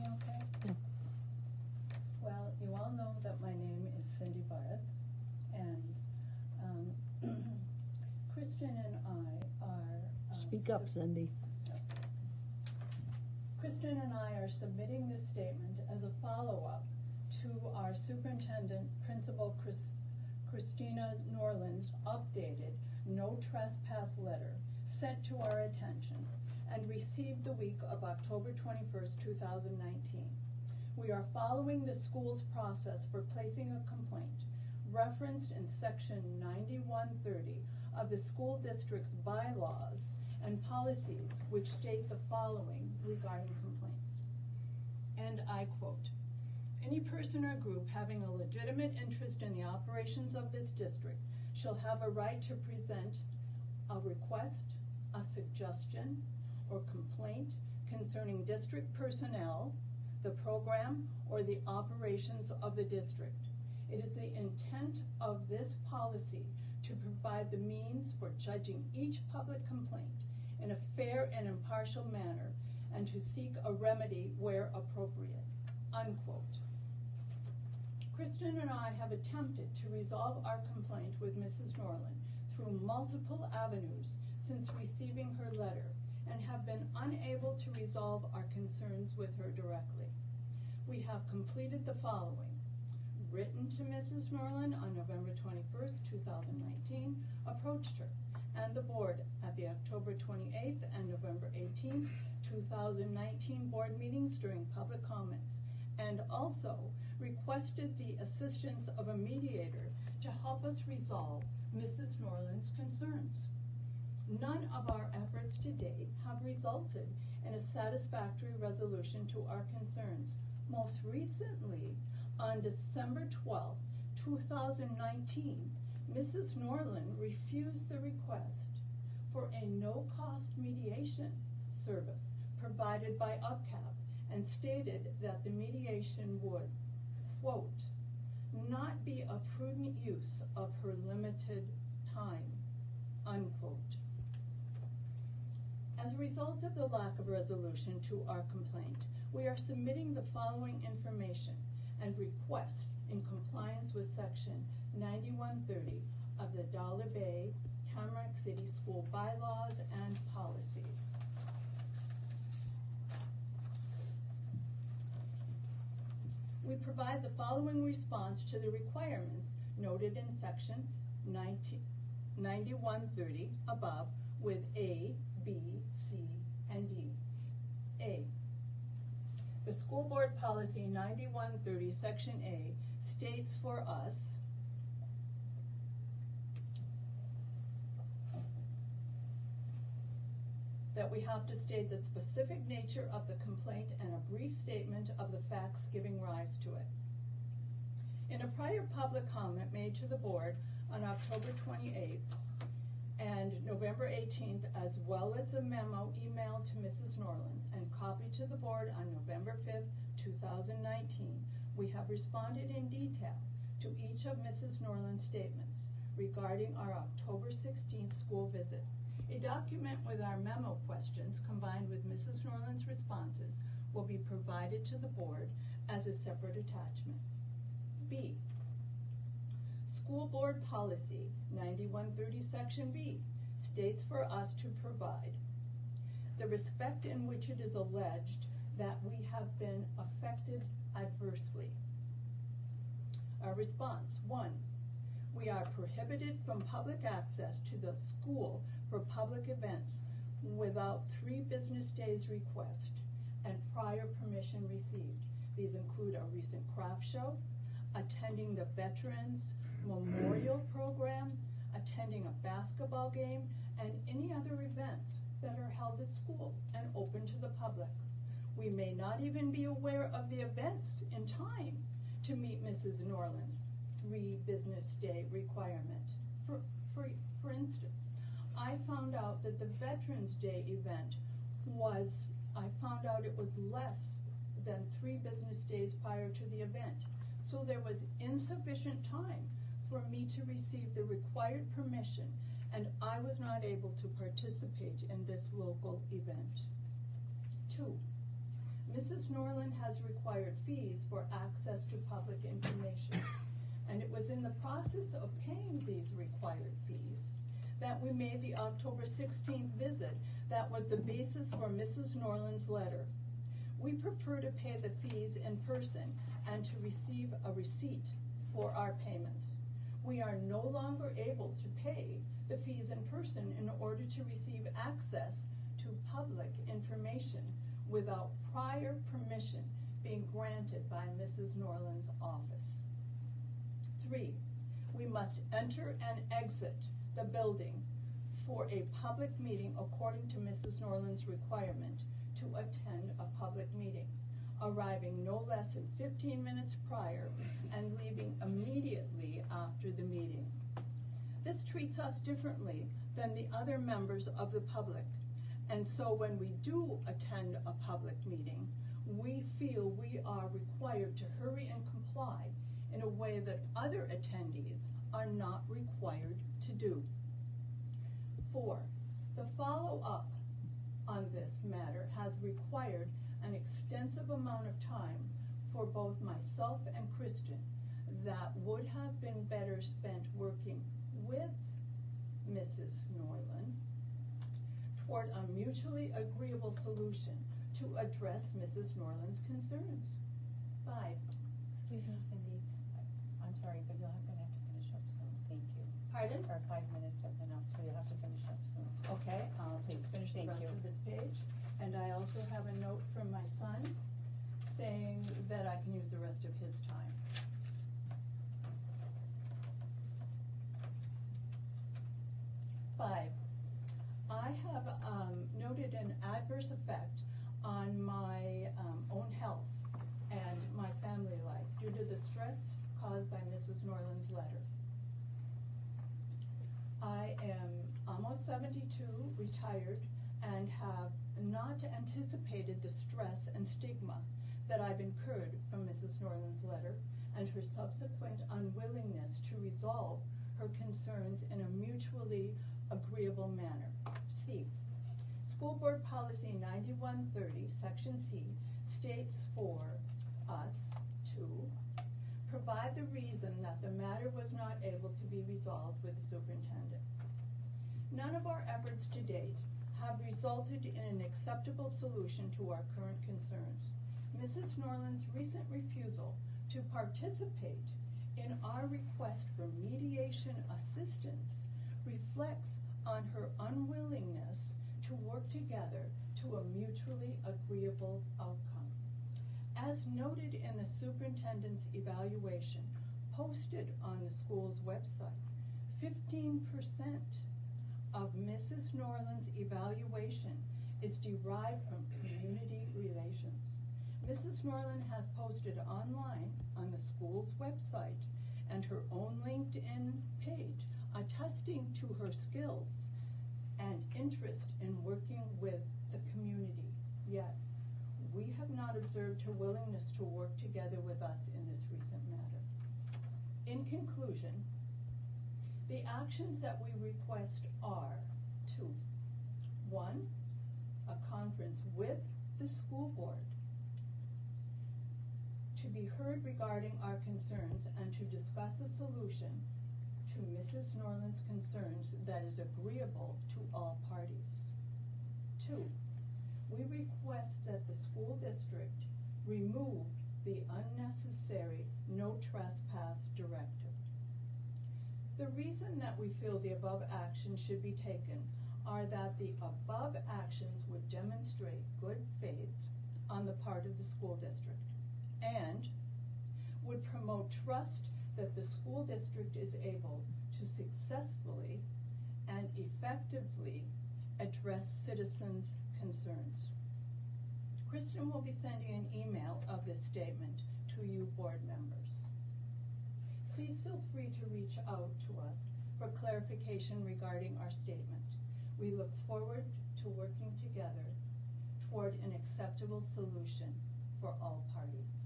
me okay? Yeah. Well, you all know that my name is Cindy Barth, and Kristen and I are... Speak up, Cindy. Kristen and I are submitting this statement as a follow-up to our Superintendent-Principal Christina Norland's updated no trespass letter sent to our attention and received the week of October 21st, 2019. We are following the school's process for placing a complaint referenced in section 9130 of the school district's bylaws and policies, which state the following regarding complaints. And I quote, "Any person or group having a legitimate interest in the operations of this district shall have a right to present a request, a suggestion, or complaint concerning district personnel, the program, or the operations of the district. It is the intent of this policy to provide the means for judging each public complaint in a fair and impartial manner and to seek a remedy where appropriate." Unquote. Kristen and I have attempted to resolve our complaint with Mrs. Norland through multiple avenues since receiving her letter and have been unable to resolve our concerns with her directly. We have completed the following: written to Mrs. Norland on November 21st, 2019, approached her and the board at the October 28th and November 18th, 2019 board meetings during public comments, and also requested the assistance of a mediator to help us resolve Mrs. Norland's concerns. None of our efforts to date have resulted in a satisfactory resolution to our concerns. Most recently, on December 12, 2019, Mrs. Norland refused the request for a no-cost mediation service provided by UPCAP and stated that the mediation would, quote, "not be a prudent use of her limited time," unquote. As a result of the lack of resolution to our complaint, we are submitting the following information and request in compliance with section 9130 of the Dollar Bay Tamarack City School bylaws and policies. We provide the following response to the requirements noted in section 9130 above with A, B, C, and D. A. The School Board Policy 9130, Section A, states for us that we have to state the specific nature of the complaint and a brief statement of the facts giving rise to it. In a prior public comment made to the board on October 28th and November 18th, as well as a memo emailed to Mrs. Norland and copied to the board on November 5th, 2019, we have responded in detail to each of Mrs. Norland's statements regarding our October 16th school visit. A document with our memo questions combined with Mrs. Norland's responses will be provided to the board as a separate attachment. B. School Board Policy 9130 Section B states for us to provide the respect in which it is alleged that we have been affected adversely. Our response: 1. We are prohibited from public access to the school for public events without 3 business days request and prior permission received. These include a recent craft show, attending the Veterans Memorial Program, attending a basketball game, and any other events that are held at school and open to the public. We may not even be aware of the events in time to meet Mrs. Norland's 3 business day requirement. For instance, I found out that the Veterans Day event was less than 3 business days prior to the event. So there was insufficient time for me to receive the required permission, and I was not able to participate in this local event. 2. Mrs. Norland has required fees for access to public information, and it was in the process of paying these required fees that we made the October 16th visit that was the basis for Mrs. Norland's letter. We prefer to pay the fees in person and to receive a receipt for our payments. We are no longer able to pay the fees in person in order to receive access to public information without prior permission being granted by Mrs. Norland's office. 3, we must enter and exit the building for a public meeting according to Mrs. Norland's requirement to attend a public meeting, arriving no less than 15 minutes prior and leaving immediately after the meeting. This treats us differently than the other members of the public, and so when we do attend a public meeting, we feel we are required to hurry and comply in a way that other attendees are not required to do. 4, the follow-up on this matter has required an extensive amount of time for both myself and Christian that would have been better spent working with Mrs. Norland toward a mutually agreeable solution to address Mrs. Norland's concerns. 5. Excuse me, Cindy. I'm sorry, but you're going to have to finish up soon. Thank you. Pardon? Our 5 minutes have been up, so you'll have to finish up soon. Okay, I'll Please finish. the Thank rest you. of this page. And I also have a note from my son saying that I can use the rest of his time. Five, I have noted an adverse effect on my own health and my family life due to the stress caused by Mrs. Norland's letter. I am almost 72, retired, and have not anticipated the stress and stigma that I've incurred from Mrs. Norland's letter and her subsequent unwillingness to resolve her concerns in a mutually agreeable manner. C. School Board Policy 9130, Section C, states for us to provide the reason that the matter was not able to be resolved with the superintendent. None of our efforts to date have resulted in an acceptable solution to our current concerns. Mrs. Norland's recent refusal to participate in our request for mediation assistance reflects on her unwillingness to work together to a mutually agreeable outcome. As noted in the superintendent's evaluation posted on the school's website, 15% of Mrs. Norland's evaluation is derived from community relations. Mrs. Norland has posted online on the school's website and her own LinkedIn page attesting to her skills and interest in working with the community. Yet, we have not observed her willingness to work together with us in this recent matter. In conclusion, the actions that we request are 2. 1, a conference with the school board to be heard regarding our concerns and to discuss a solution to Mrs. Norland's concerns that is agreeable to all parties. 2, we request that the school district remove the unnecessary no trespass directive. The reason that we feel the above actions should be taken are that the above actions would demonstrate good faith on the part of the school district and would promote trust that the school district is able to successfully and effectively address citizens' concerns. Kristen will be sending an email of this statement to you board members. Please feel free to reach out to us for clarification regarding our statement. We look forward to working together toward an acceptable solution for all parties.